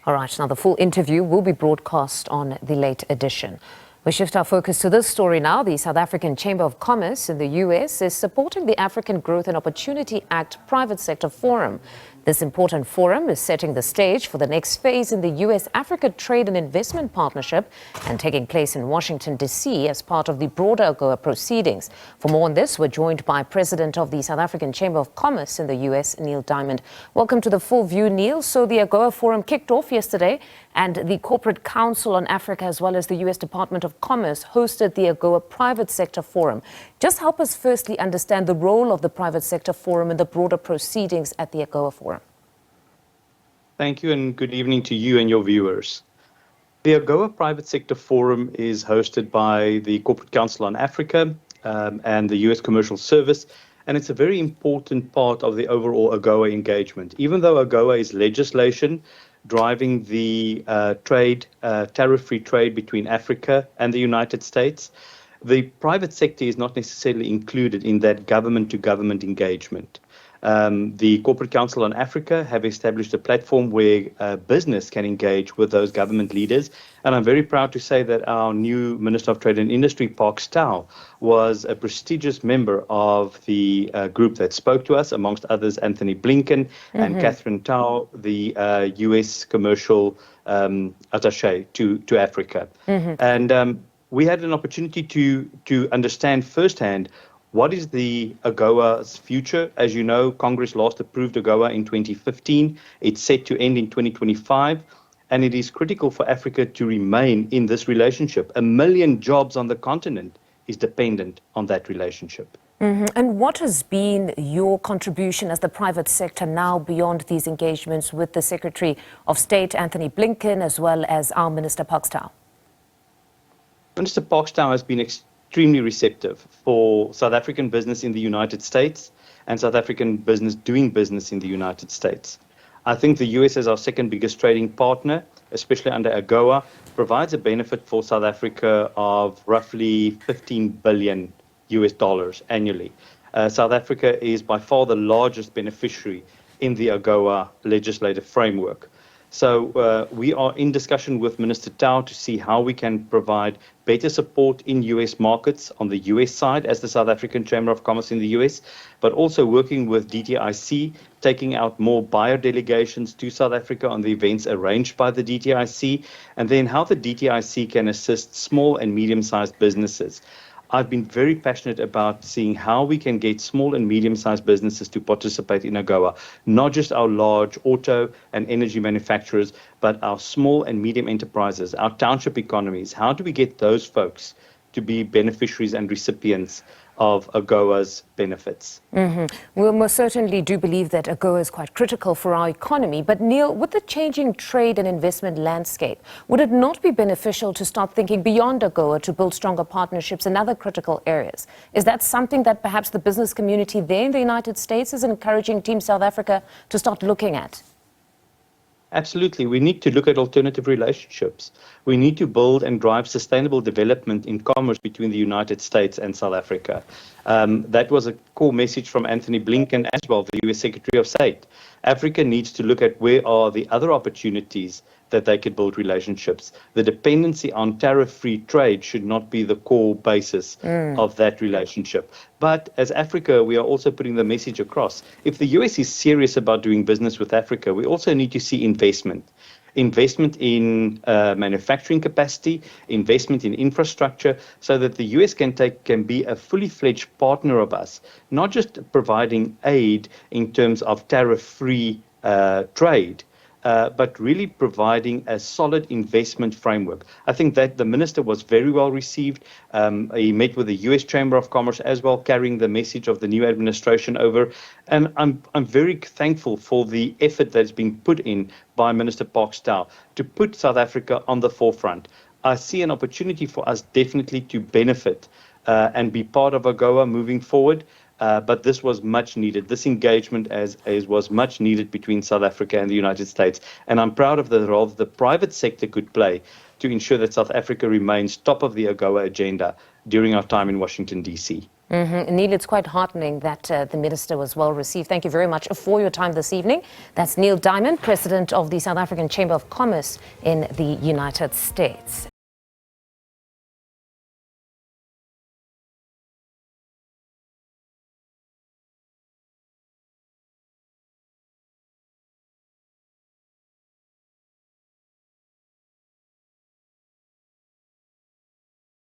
All right, now the full interview will be broadcast on the late edition. We shift our focus to this story now. The South African Chamber of Commerce in the US is supporting the African Growth and Opportunity Act Private Sector Forum. This important forum is setting the stage for the next phase in the US-Africa Trade and Investment Partnership and taking place in Washington, D.C. as part of the broader Agoa proceedings. For more on this, we're joined by President of the South African Chamber of Commerce in the US, Neil Diamond. Welcome to The Full View, Neil. So the Agoa Forum kicked off yesterday, and the Corporate Council on Africa as well as the US Department of Commerce hosted the Agoa Private Sector Forum. Just help us firstly understand the role of the Private Sector Forum in the broader proceedings at the Agoa Forum. Thank you, and good evening to you and your viewers. The Agoa Private Sector Forum is hosted by the Corporate Council on Africa and the US Commercial Service, and it's a very important part of the overall Agoa engagement. Even though Agoa is legislation driving the tariff-free trade between Africa and the United States, the private sector is not necessarily included in that government-to-government engagement. The Corporate Council on Africa have established a platform where business can engage with those government leaders. And I'm very proud to say that our new Minister of Trade and Industry, Park Stow, was a prestigious member of the group that spoke to us, amongst others, Anthony Blinken and Catherine Tao, the U.S. commercial attaché to Africa. And we had an opportunity to understand firsthand what is the Agoa's future. As you know, Congress last approved Agoa in 2015. It's set to end in 2025, and it is critical for Africa to remain in this relationship. 1 million jobs on the continent is dependent on that relationship. And what has been your contribution as the private sector now beyond these engagements with the Secretary of State, Anthony Blinken, as well as our Minister Park Stow? Minister Park Stow has been extremely receptive for South African business in the United States and South African business doing business in the United States. I think the US, as our second biggest trading partner, especially under Agoa, provides a benefit for South Africa of roughly $15 billion annually. South Africa is by far the largest beneficiary in the Agoa legislative framework. So we are in discussion with Minister Tao to see how we can provide better support in US markets on the US side as the South African Chamber of Commerce in the US, but also working with DTIC, taking out more buyer delegations to South Africa on the events arranged by the DTIC, and then how the DTIC can assist small and medium-sized businesses. I've been very passionate about seeing how we can get small and medium-sized businesses to participate in Agoa, not just our large auto and energy manufacturers, but our small and medium enterprises, our township economies. How do we get those folks to be beneficiaries and recipients of Agoa's benefits? We most certainly do believe that Agoa is quite critical for our economy. But Neil, with the changing trade and investment landscape, would it not be beneficial to start thinking beyond Agoa to build stronger partnerships in other critical areas? Is that something that perhaps the business community there in the United States is encouraging Team South Africa to start looking at? Absolutely. We need to look at alternative relationships. We need to build and drive sustainable development in commerce between the United States and South Africa. That was a core message from Anthony Blinken as well, the US Secretary of State. Africa needs to look at where are the other opportunities that they could build relationships. The dependency on tariff-free trade should not be the core basis of that relationship. But as Africa, we are also putting the message across. If the US is serious about doing business with Africa, we also need to see investment. Investment in manufacturing capacity, investment in infrastructure, so that the US can be a fully fledged partner of us, not just providing aid in terms of tariff-free trade, but really providing a solid investment framework. I think that the minister was very well received. He met with the US Chamber of Commerce as well, carrying the message of the new administration over. And I'm very thankful for the effort that's been put in by Minister Park Stow to put South Africa on the forefront. I see an opportunity for us definitely to benefit and be part of Agoa moving forward. But this was much needed. This engagement was much needed between South Africa and the United States. And I'm proud of the role the private sector could play to ensure that South Africa remains top of the Agoa agenda during our time in Washington, D.C. Neil, it's quite heartening that the minister was well received. Thank you very much for your time this evening. That's Neil Diamond, president of the South African Chamber of Commerce in the United States.